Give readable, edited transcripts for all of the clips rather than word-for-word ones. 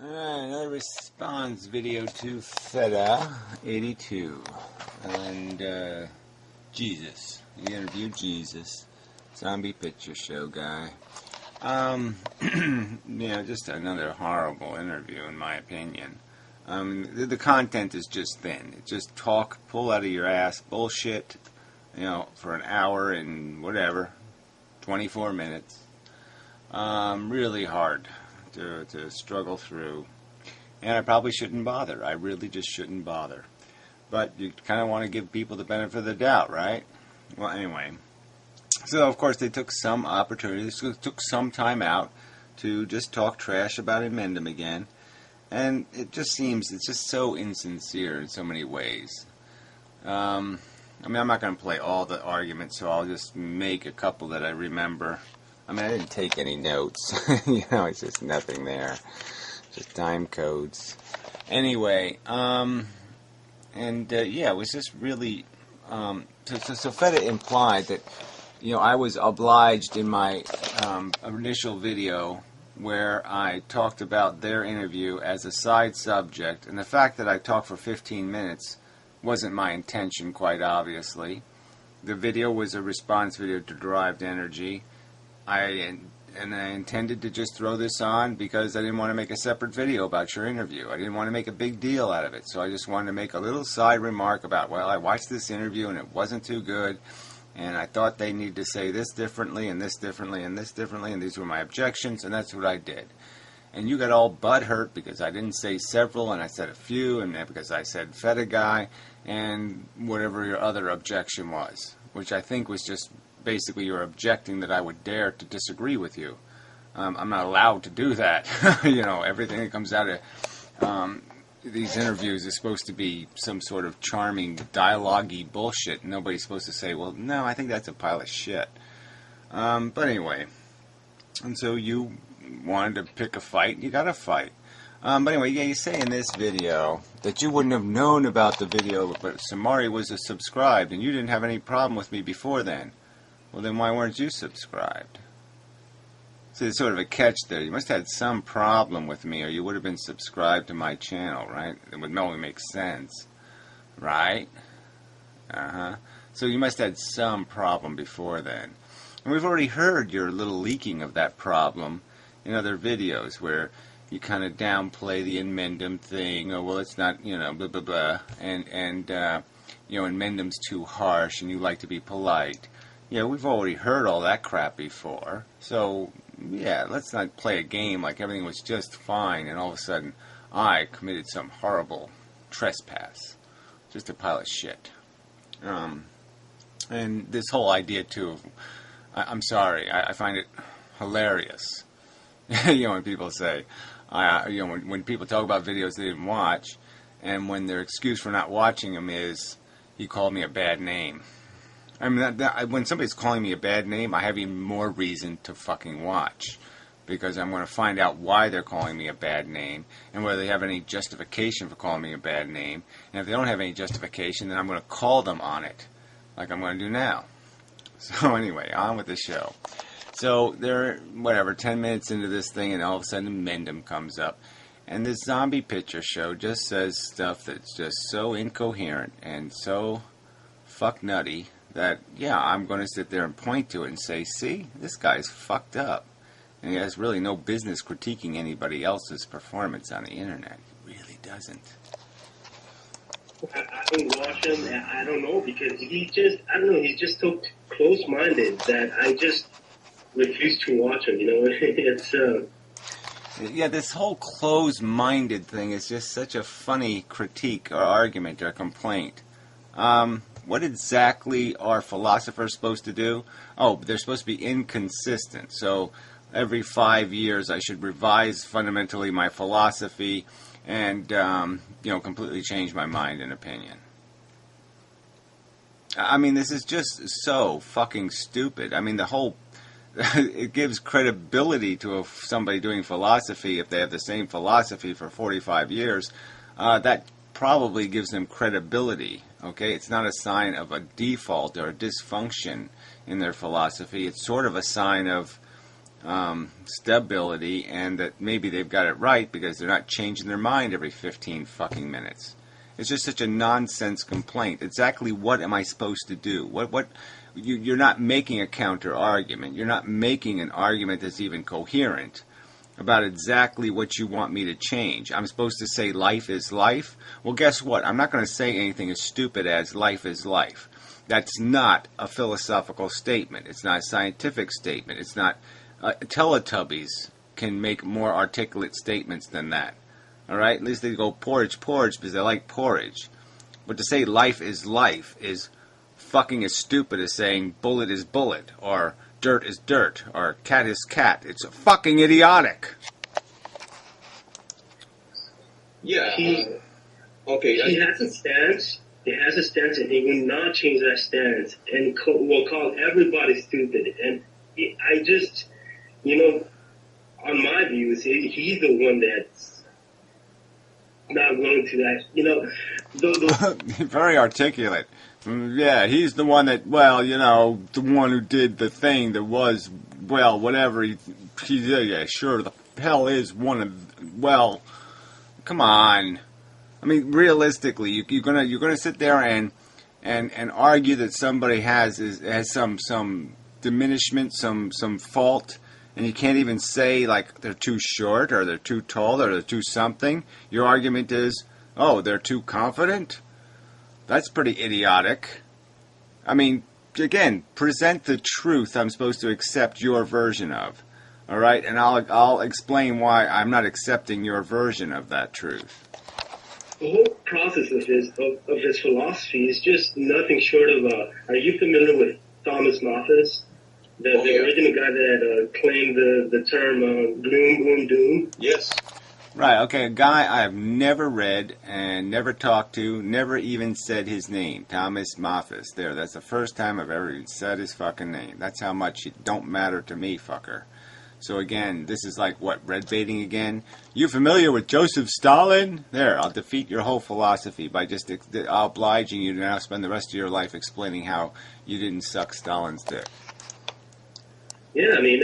Alright, another response video to flv596 and Jesus. He interviewed Jesus, zombie picture show guy. Just another horrible interview in my opinion. The content is just thin. It's just talk, pull out of your ass bullshit, for an hour and whatever, 24 minutes. Really hard to struggle through, and I probably shouldn't bother. I really just shouldn't bother, but you kind of want to give people the benefit of the doubt, right? Well, anyway, so of course they took some opportunities, took some time out to just talk trash about Emendum again, and it just seems it's just so insincere in so many ways. I'm not going to play all the arguments, so I'll just make a couple that I remember. I didn't take any notes. It's just nothing there. Just time codes. Anyway, it was just really... So Feta implied that, I was obliged in my initial video where I talked about their interview as a side subject, and the fact that I talked for 15 minutes wasn't my intention, quite obviously. The video was a response video to Derived Energy. I intended to just throw this on because I didn't want to make a separate video about your interview. I didn't want to make a big deal out of it, so I just wanted to make a little side remark about, well, I watched this interview and it wasn't too good, and I thought they needed to say this differently and this differently and this differently, and these were my objections, and that's what I did. And you got all butthurt because I didn't say several and I said a few, and because I said Feta guy, and whatever your other objection was, which I think was just basically you're objecting that I would dare to disagree with you. I'm not allowed to do that. Everything that comes out of these interviews is supposed to be some sort of charming dialogue-y bullshit. Nobody's supposed to say, well, no, I think that's a pile of shit. But anyway, and so you wanted to pick a fight, you got to fight. But anyway, you say in this video that you wouldn't have known about the video, but Samari was subscribed, and you didn't have any problem with me before then. Well, then why weren't you subscribed? See, there's sort of a catch there. You must have had some problem with me, or you would have been subscribed to my channel, right? It would only make sense, right? So you must have had some problem before then. And we've already heard your little leaking of that problem in other videos where you kind of downplay the Emendum thing, or, well, it's not, blah, blah, blah, and Emendum's too harsh, and you like to be polite. We've already heard all that crap before. So, let's not play a game like everything was just fine and all of a sudden I committed some horrible trespass. Just a pile of shit. And this whole idea, too, of, I'm sorry, I find it hilarious. When people say, when people talk about videos they didn't watch, and when their excuse for not watching them is, he called me a bad name. When somebody's calling me a bad name, I have even more reason to fucking watch, because I'm going to find out why they're calling me a bad name and whether they have any justification for calling me a bad name. And if they don't have any justification, then I'm going to call them on it, like I'm going to do now. So anyway, on with the show. So they're, 10 minutes into this thing, and all of a sudden Emendum comes up. And this zombie picture show just says stuff that's just so incoherent and so fuck nutty that, I'm going to sit there and point to it and say, see, this guy's fucked up. And he has really no business critiquing anybody else's performance on the internet. He really doesn't. I don't watch him. I don't know, because he's just so close-minded that I just refuse to watch him, It's, this whole closed-minded thing is just such a funny critique or argument or complaint. What exactly are philosophers supposed to do? Oh, they're supposed to be inconsistent. So every 5 years I should revise fundamentally my philosophy and, completely change my mind and opinion. This is just so fucking stupid. The whole... it gives credibility to somebody doing philosophy if they have the same philosophy for 45 years. That probably gives them credibility. Okay, it's not a sign of a default or a dysfunction in their philosophy. It's sort of a sign of stability, and that maybe they've got it right because they're not changing their mind every 15 fucking minutes. It's just such a nonsense complaint. Exactly what am I supposed to do? You're not making a counter argument. You're not making an argument that's even coherent about exactly what you want me to change. I'm supposed to say life is life? Well, guess what? I'm not going to say anything as stupid as life is life. That's not a philosophical statement. It's not a scientific statement. It's not... Teletubbies can make more articulate statements than that. All right? At least they go porridge, porridge, because they like porridge. But to say life is fucking as stupid as saying bullet is bullet, or dirt is dirt, or cat is cat. It's fucking idiotic. Yeah. Okay. He has a stance. He has a stance, and he will not change that stance, and will call everybody stupid. And I just, on my views, he's the one that's not willing to that. Very articulate. Yeah, he's the one that, the one who did the thing that was, whatever he did. Yeah, sure, the hell is one of, come on. I mean, realistically, you're gonna sit there and argue that somebody has some diminishment, some fault, and you can't even say like they're too short or they're too tall or they're too something. Your argument is, oh, they're too confident. That's pretty idiotic. I mean, again, present the truth I'm supposed to accept your version of. All right? And I'll explain why I'm not accepting your version of that truth. The whole process of his philosophy is just nothing short of, are you familiar with Thomas Malthus? The original guy that claimed the term gloom, gloom, doom? Yes. Right, okay, a guy I have never read and never talked to, never even said his name, Thomas Malthus. There, that's the first time I've ever even said his fucking name. That's how much it don't matter to me, fucker. So again, this is like, what, red baiting again? You familiar with Joseph Stalin? There, I'll defeat your whole philosophy by just obliging you to now spend the rest of your life explaining how you didn't suck Stalin's dick. Yeah, I mean,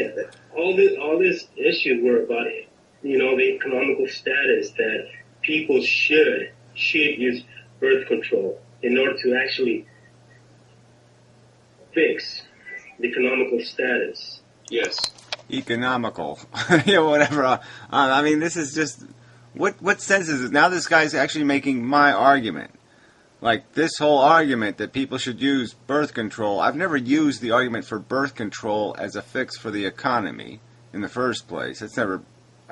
all this issues were about it. The economical status that people should use birth control in order to actually fix the economical status. Yes. Economical. Yeah, whatever. I mean, this is just... What sense is it? Now this guy's actually making my argument. Like, this whole argument that people should use birth control. I've never used the argument for birth control as a fix for the economy in the first place. It's never...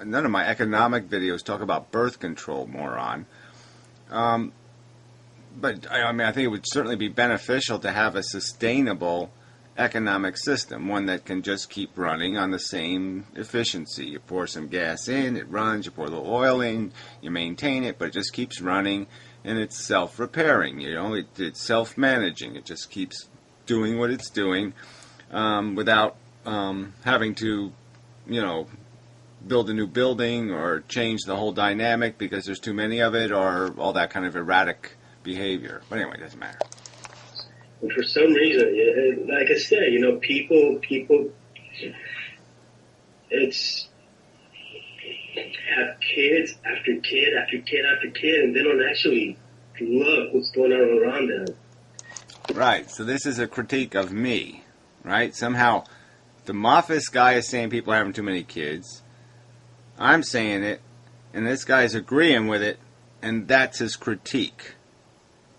None of my economic videos talk about birth control, moron. But, I mean, I think it would certainly be beneficial to have a sustainable economic system, one that can just keep running on the same efficiency. You pour some gas in, it runs, you pour the oil in, you maintain it, but it just keeps running, and it's self-repairing. It's self-managing. It just keeps doing what it's doing without having to, build a new building or change the whole dynamic because there's too many of it or all that kind of erratic behavior. But anyway, it doesn't matter. And for some reason, like I said, people, it's have kids after kid after kid after kid, and they don't actually look what's going on around them. Right. So this is a critique of me, right? Somehow, the Malthus guy is saying people are having too many kids. I'm saying it, and this guy's agreeing with it, and that's his critique.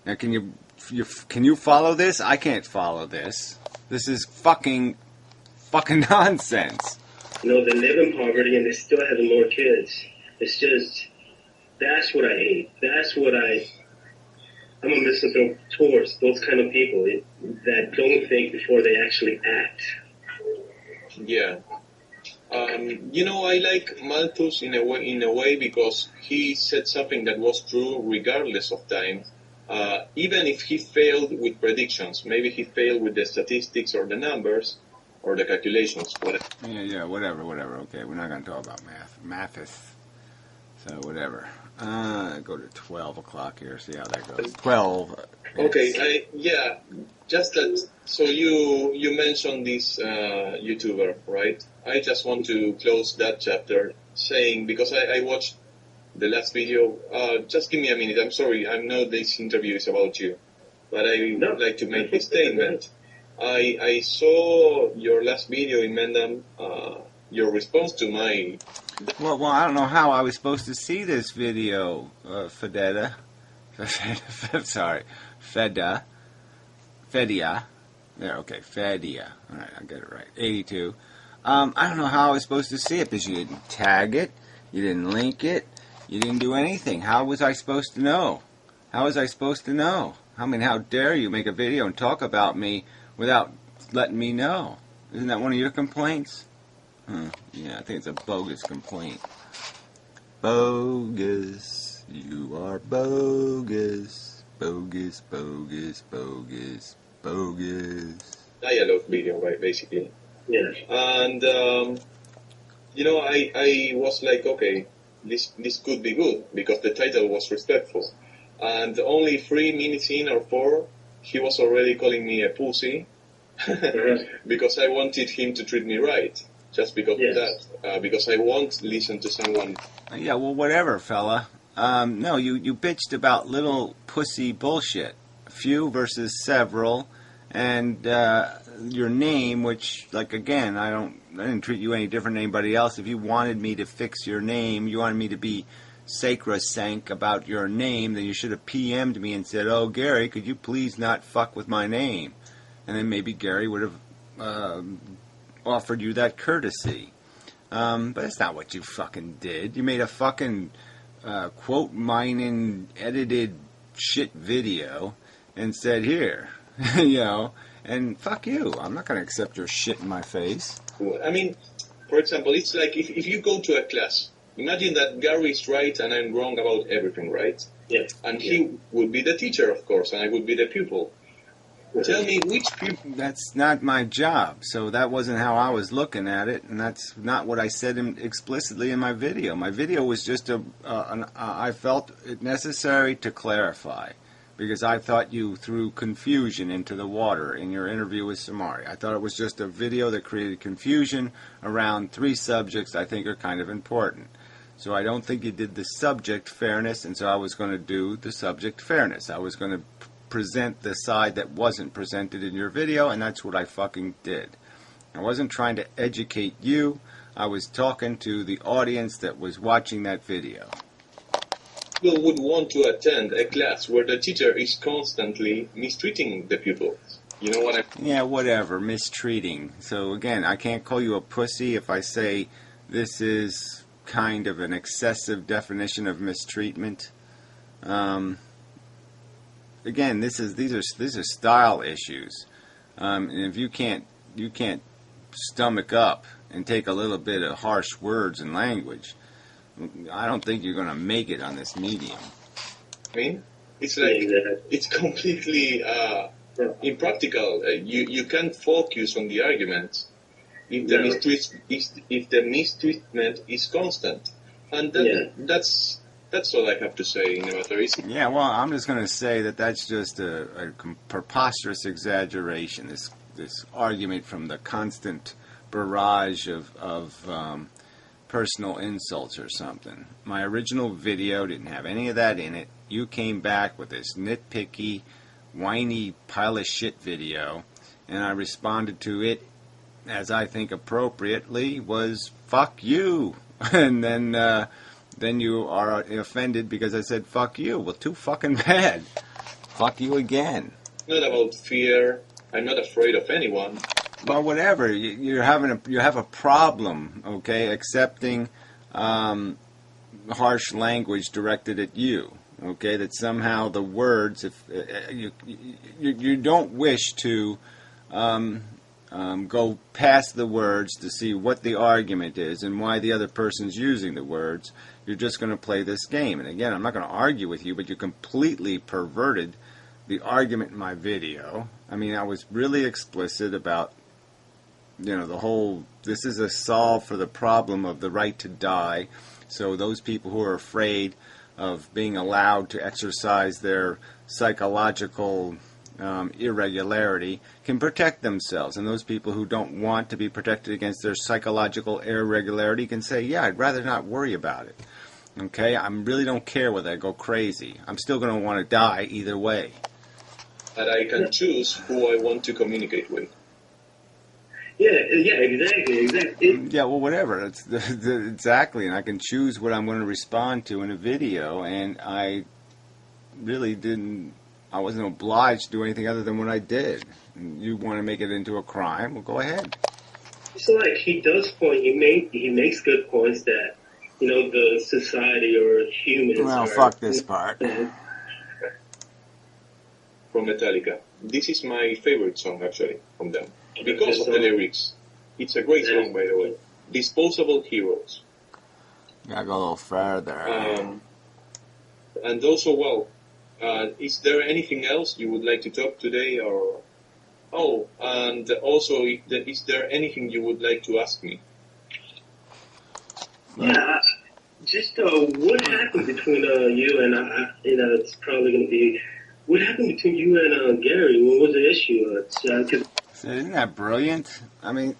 Now, can you follow this? I can't follow this. This is fucking nonsense. They live in poverty and they still have more kids. It's just, that's what I hate. That's what I'm a misanthrope towards those kind of people that don't think before they actually act. Yeah. I like Malthus in a way because he said something that was true regardless of time. Even if he failed with predictions, maybe he failed with the statistics or the numbers or the calculations. Whatever. Yeah, whatever. Okay, we're not going to talk about Malthus. So whatever. Go to 12 o'clock here. See how that goes. 12. Okay, just that. So you mentioned this YouTuber, right? I just want to close that chapter saying, because I watched the last video. Just give me a minute. I'm sorry. I know this interview is about you, but I would like to make a statement. I saw your last video in Mendham. Your response to my... Well, I don't know how I was supposed to see this video, Fedia. There, okay, Fedia. All right, I get it right. 82. I don't know how I was supposed to see it because you didn't tag it, you didn't link it, you didn't do anything. How was I supposed to know? How was I supposed to know? I mean, how dare you make a video and talk about me without letting me know? Isn't that one of your complaints? Yeah, I think it's a bogus complaint. Bogus. You are bogus. Bogus, bogus, bogus, bogus. Dialogue video, right, basically. Yeah. And, I was like, okay, this could be good, because the title was respectful. And only 3 minutes in or 4, he was already calling me a pussy, because I wanted him to treat me right. Just because of that. Because I won't listen to someone. Yeah, well, whatever, fella. No, you bitched about little pussy bullshit. Few versus several, and your name, which, like, again, I didn't treat you any different than anybody else. If you wanted me to fix your name, you wanted me to be sacrosanct about your name, then you should have PM'd me and said, "Oh, Gary, could you please not fuck with my name?" And then maybe Gary would have offered you that courtesy. But that's not what you fucking did. You made a fucking quote mining edited shit video and said, "Here," and fuck you. I'm not going to accept your shit in my face. I mean, for example, it's like if you go to a class, imagine that Gary is right and I'm wrong about everything, right? Yeah. And he would be the teacher, of course, and I would be the pupil. Tell me which people... That's not my job, so that wasn't how I was looking at it, and that's not what I said explicitly in my video. My video was just I felt it necessary to clarify, because I thought you threw confusion into the water in your interview with Samari. I thought it was just a video that created confusion around 3 subjects I think are kind of important. So I don't think you did the subject fairness, and so I was going to do the subject fairness. I was going to present the side that wasn't presented in your video, and that's what I fucking did. I wasn't trying to educate you. I was talking to the audience that was watching that video. People would want to attend a class where the teacher is constantly mistreating the pupils. You know what I mean? Yeah, whatever, mistreating. So again, I can't call you a pussy if I say this is kind of an excessive definition of mistreatment. Again, these are style issues, and if you can't stomach up and take a little bit of harsh words and language, I don't think you're going to make it on this medium. I mean, it's like it's completely impractical. You can't focus on the argument if the mistreatment is constant, and that's all I have to say in the matter. Yeah, well, I'm just going to say that that's just a preposterous exaggeration. This argument from the constant barrage of personal insults or something. My original video didn't have any of that in it. You came back with this nitpicky, whiny pile of shit video, and I responded to it as I think appropriately was "fuck you," and then you are offended because I said "fuck you." Well, too fucking bad. Fuck you again. Not about fear. I'm not afraid of anyone. Well, whatever. You have a problem, okay, accepting harsh language directed at you, okay? That somehow the words, if you don't wish to go past the words to see what the argument is and why the other person's using the words. You're just going to play this game. And again, I'm not going to argue with you, but you completely perverted the argument in my video. I mean, I was really explicit about, the whole, this is a solve for the problem of the right to die. So those people who are afraid of being allowed to exercise their psychological irregularity can protect themselves. And those people who don't want to be protected against their psychological irregularity can say, yeah, I'd rather not worry about it. Okay, I really don't care whether I go crazy. I'm still going to want to die either way. That I can choose who I want to communicate with. Yeah, exactly. Yeah, well, whatever. Exactly, and I can choose what I'm going to respond to in a video, and I really I wasn't obliged to do anything other than what I did. And you want to make it into a crime? Well, go ahead. So, like, he does point. He makes good points that, you know, the society or humans. Well, fuck this part. From Metallica. This is my favorite song, actually, from them. Because of the lyrics. It's a great song, by the way. Disposable Heroes. Gotta go a little further. And also, well, is there anything else you would like to talk today? Or and also, is there anything you would like to ask me? Yeah, just what happened between you and it's probably going to be. What happened between you and Gary? What was the issue? Isn't that brilliant? I mean,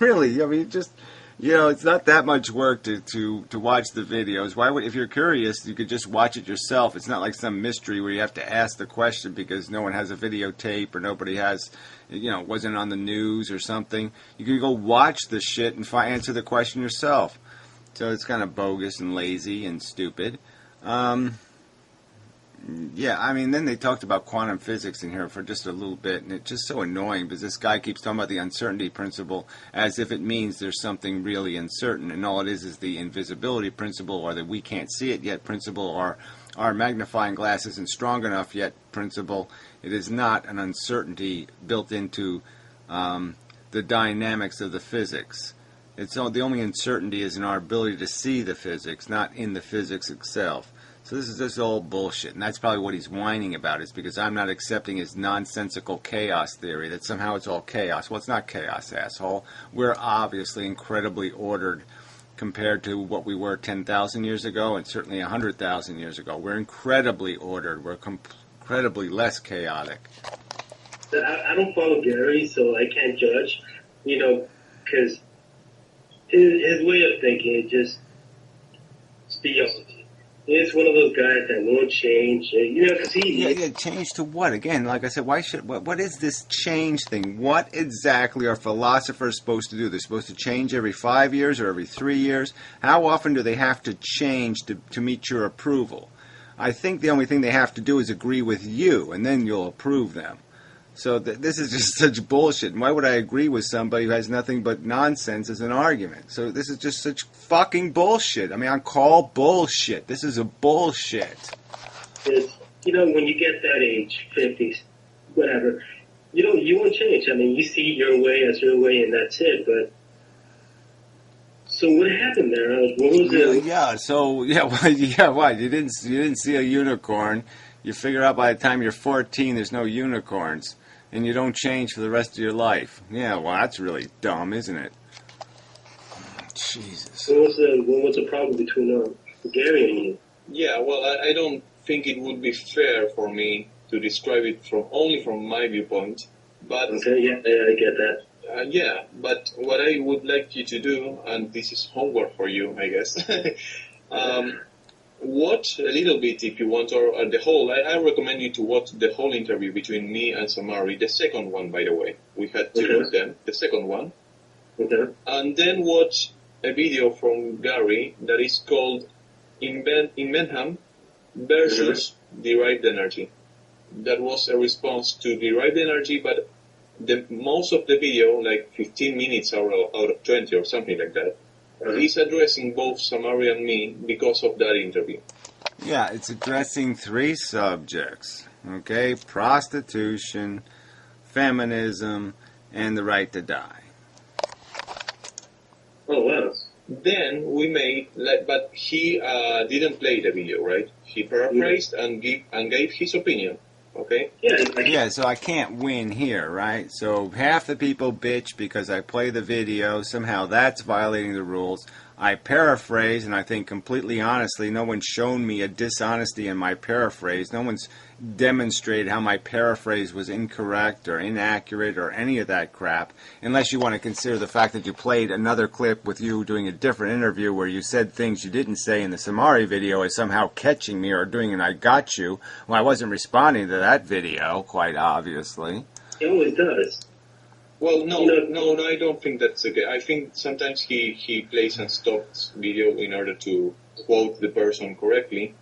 really, just, it's not that much work to watch the videos. Why would, if you're curious, you could just watch it yourself. It's not like some mystery where you have to ask the question because no one has a videotape or nobody has, wasn't on the news or something. You can go watch the shit and answer the question yourself. So it's kind of bogus and lazy and stupid. Yeah, I mean, then they talked about quantum physics in here for just a little bit, and it's just so annoying because this guy keeps talking about the uncertainty principle as if it means there's something really uncertain, and all it is the invisibility principle, or that we can't see it yet principle, or our magnifying glass isn't strong enough yet principle. It is not an uncertainty built into the dynamics of the physics. The only uncertainty is in our ability to see the physics, not in the physics itself. So this is just all bullshit, and that's probably what he's whining about, is because I'm not accepting his nonsensical chaos theory, that somehow it's all chaos. Well, it's not chaos, asshole. We're obviously incredibly ordered compared to what we were 10,000 years ago, and certainly 100,000 years ago. We're incredibly ordered. We're incredibly less chaotic. I don't follow Gary, so I can't judge, because his way of thinking, just it's one of those guys that won't change, because Yeah, change to what? Again, like I said, what is this change thing? What exactly are philosophers supposed to do? They're supposed to change every 5 years or every 3 years? How often do they have to change to meet your approval? I think the only thing they have to do is agree with you, and then you'll approve them. So this is just such bullshit. And why would I agree with somebody who has nothing but nonsense as an argument? So this is just such fucking bullshit. I mean, I call bullshit. This is a bullshit. It's, when you get that age, 50s, whatever, you won't change. I mean, you see your way as your way, and that's it. But so what happened there? What was it? What? You didn't see a unicorn. You figure out by the time you're 14, there's no unicorns. And you don't change for the rest of your life. Yeah, well, that's really dumb, isn't it? Jesus. What was the problem between Gary and you? Yeah, well, I don't think it would be fair for me to describe it only from my viewpoint. But okay, yeah, I get that. But what I would like you to do, and this is homework for you, I guess, watch a little bit if you want, or the whole. I recommend you to watch the whole interview between me and Samari, the second one, by the way. We had two of them, the second one. Okay. And then watch a video from Gary that is called Invenham versus Derived Energy. That was a response to Derived Energy, but most of the video, like 15 minutes out of 20 or something like that, he's addressing both Samari and me because of that interview. Yeah, it's addressing 3 subjects, okay? Prostitution, feminism, and the right to die. Oh, wow. Then we made, but he didn't play the video, right? He paraphrased and gave his opinion. Okay. Yeah, so I can't win here, right? So half the people bitch because I play the video. Somehow that's violating the rules. I paraphrase, and I think completely honestly, no one's shown me a dishonesty in my paraphrase. No one's demonstrated how my paraphrase was incorrect or inaccurate or any of that crap, unless you want to consider the fact that you played another clip with you doing a different interview where you said things you didn't say in the Samari video as somehow catching me or doing an I got you. Well, I wasn't responding to that video, quite obviously. It always does. Well, no, I don't think that's okay. I think sometimes he plays and stops video in order to quote the person correctly.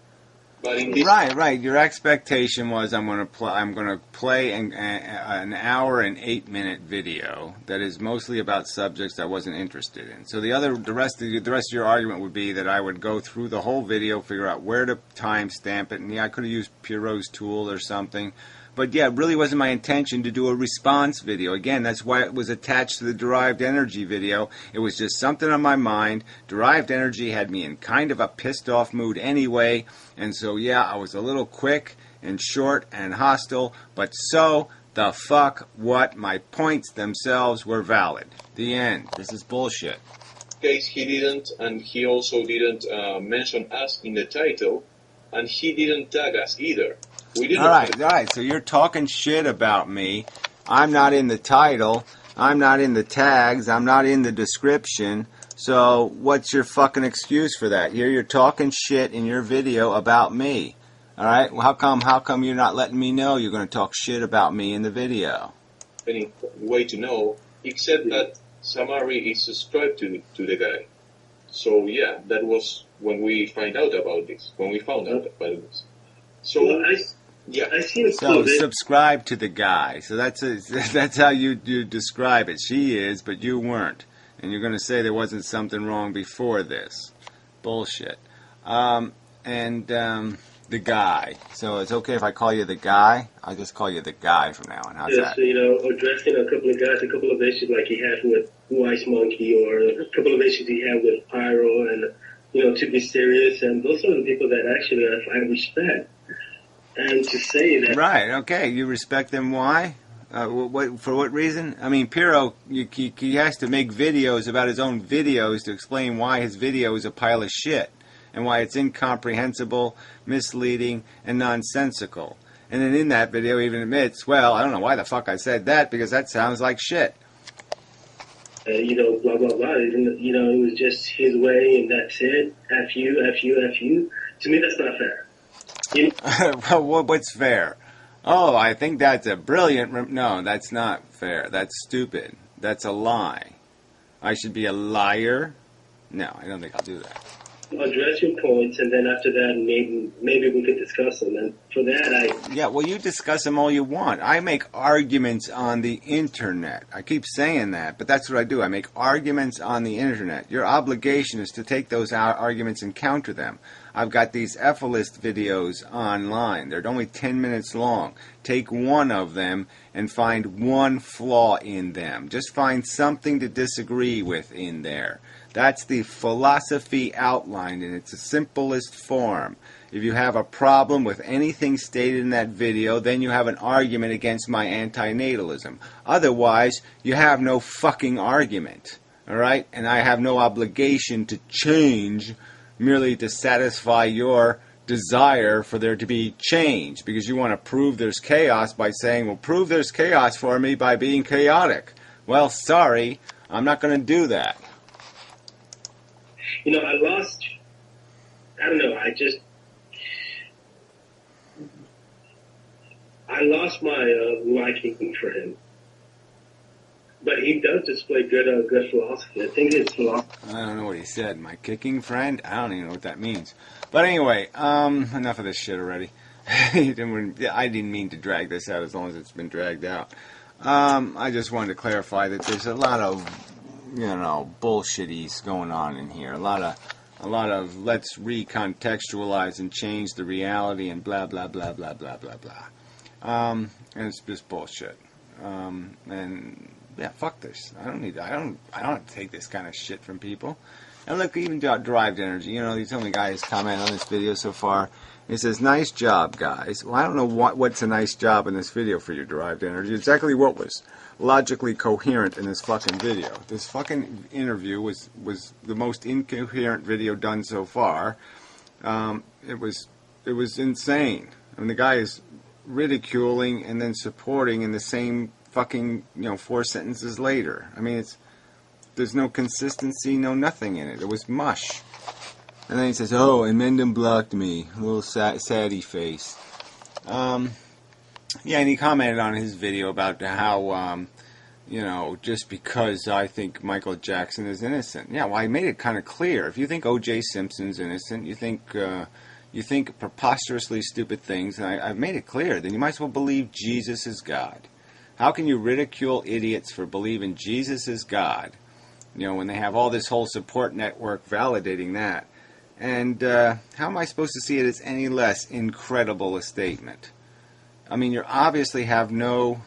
But in this Right. Your expectation was I'm going to play an hour and 8-minute video that is mostly about subjects I wasn't interested in. So the rest of your argument would be that I would go through the whole video, figure out where to timestamp it, and yeah, I could have used Pierrot's tool or something. But yeah, it really wasn't my intention to do a response video. Again, that's why it was attached to the Derived Energy video. It was just something on my mind. Derived Energy had me in kind of a pissed off mood anyway. And so yeah, I was a little quick and short and hostile. But so the fuck what? My points themselves were valid. The end. This is bullshit. case he didn't, and he also didn't mention us in the title, and he didn't tag us either. We didn't. All right. So you're talking shit about me. I'm not in the title. I'm not in the tags. I'm not in the description. So what's your fucking excuse for that? Here you're talking shit in your video about me. All right. Well, how come you're not letting me know you're going to talk shit about me in the video? Any way to know, except that Samari is subscribed to the guy. So yeah, that was when we found out about this. So yeah, I see it. So subscribe to the guy. So that's how you describe it. She is, but you weren't, and you're going to say there wasn't something wrong before this. Bullshit. The guy. So it's okay if I call you the guy? I'll just call you the guy from now on. How's that? So, addressing a couple of guys, a couple of issues like he had with Ice Monkey, or a couple of issues he had with Pyro, and, To Be Serious, and those are the people that actually I respect. And to say that... Right, okay. You respect them, why? For what reason? I mean, Pyro, he has to make videos about his own videos to explain why his video is a pile of shit, and why it's incomprehensible, misleading, and nonsensical. And then in that video he even admits, well, I don't know why the fuck I said that, because that sounds like shit. Blah, blah, blah. It was just his way, and that's it. F you, F you, F you. To me, that's not fair. Well, what's fair? Oh, I think that's a brilliant... No, that's not fair. That's stupid. That's a lie. I should be a liar? No, I don't think I'll do that. Address your points, and then after that, maybe we could discuss them. And for that, Yeah, well, you discuss them all you want. I make arguments on the internet. I keep saying that, but that's what I do. I make arguments on the internet. Your obligation is to take those arguments and counter them. I've got these F-list videos online. They're only 10 minutes long. Take one of them and find one flaw in them. Just find something to disagree with in there. That's the philosophy outlined in its simplest form. If you have a problem with anything stated in that video, then you have an argument against my antinatalism. Otherwise, you have no fucking argument. Alright? And I have no obligation to change merely to satisfy your desire for there to be change. Because you want to prove there's chaos by saying, well, prove there's chaos for me by being chaotic. Well, sorry, I'm not going to do that. I lost my liking for him. But he does display good philosophy. I think his philosophy... I don't know what he said. My kicking friend? I don't even know what that means. But anyway, enough of this shit already. I didn't mean to drag this out as long as it's been dragged out. I just wanted to clarify that there's a lot of, bullshitties going on in here. A lot of let's recontextualize and change the reality and blah, blah, blah, blah, blah, blah, blah. And it's just bullshit. Yeah, fuck this. I don't have to take this kind of shit from people. And look, even Derived Energy, he's only guy who's commented on this video so far. He says, nice job, guys. Well, I don't know what's a nice job in this video for you, Derived Energy. Exactly what was logically coherent in this fucking video. This fucking interview was the most incoherent video done so far. It was insane. I mean, the guy is ridiculing and then supporting in the same fucking 4 sentences later. I mean, there's no consistency, no nothing in it. It was mush. And then he says, "Oh, and Mendham blocked me." A little saddy face. Yeah, and he commented on his video about how, just because I think Michael Jackson is innocent. Yeah, well, I made it kind of clear. If you think O.J. Simpson's innocent, you think preposterously stupid things, and I've made it clear, then you might as well believe Jesus is God. How can you ridicule idiots for believing Jesus is God, when they have all this whole support network validating that? And how am I supposed to see it as any less incredible a statement? I mean, you obviously have no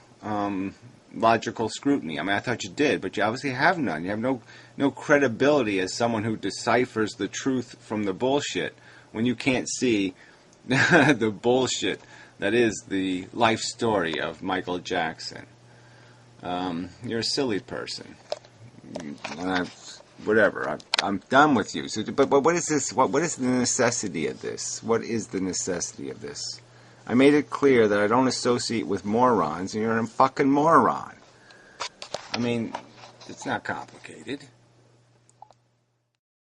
logical scrutiny. I mean, I thought you did, but you obviously have none. You have no credibility as someone who deciphers the truth from the bullshit when you can't see the bullshit that is the life story of Michael Jackson. You're a silly person. And I'm done with you. So, but what is this? What is the necessity of this? What is the necessity of this? I made it clear that I don't associate with morons, and you're a fucking moron. I mean, it's not complicated.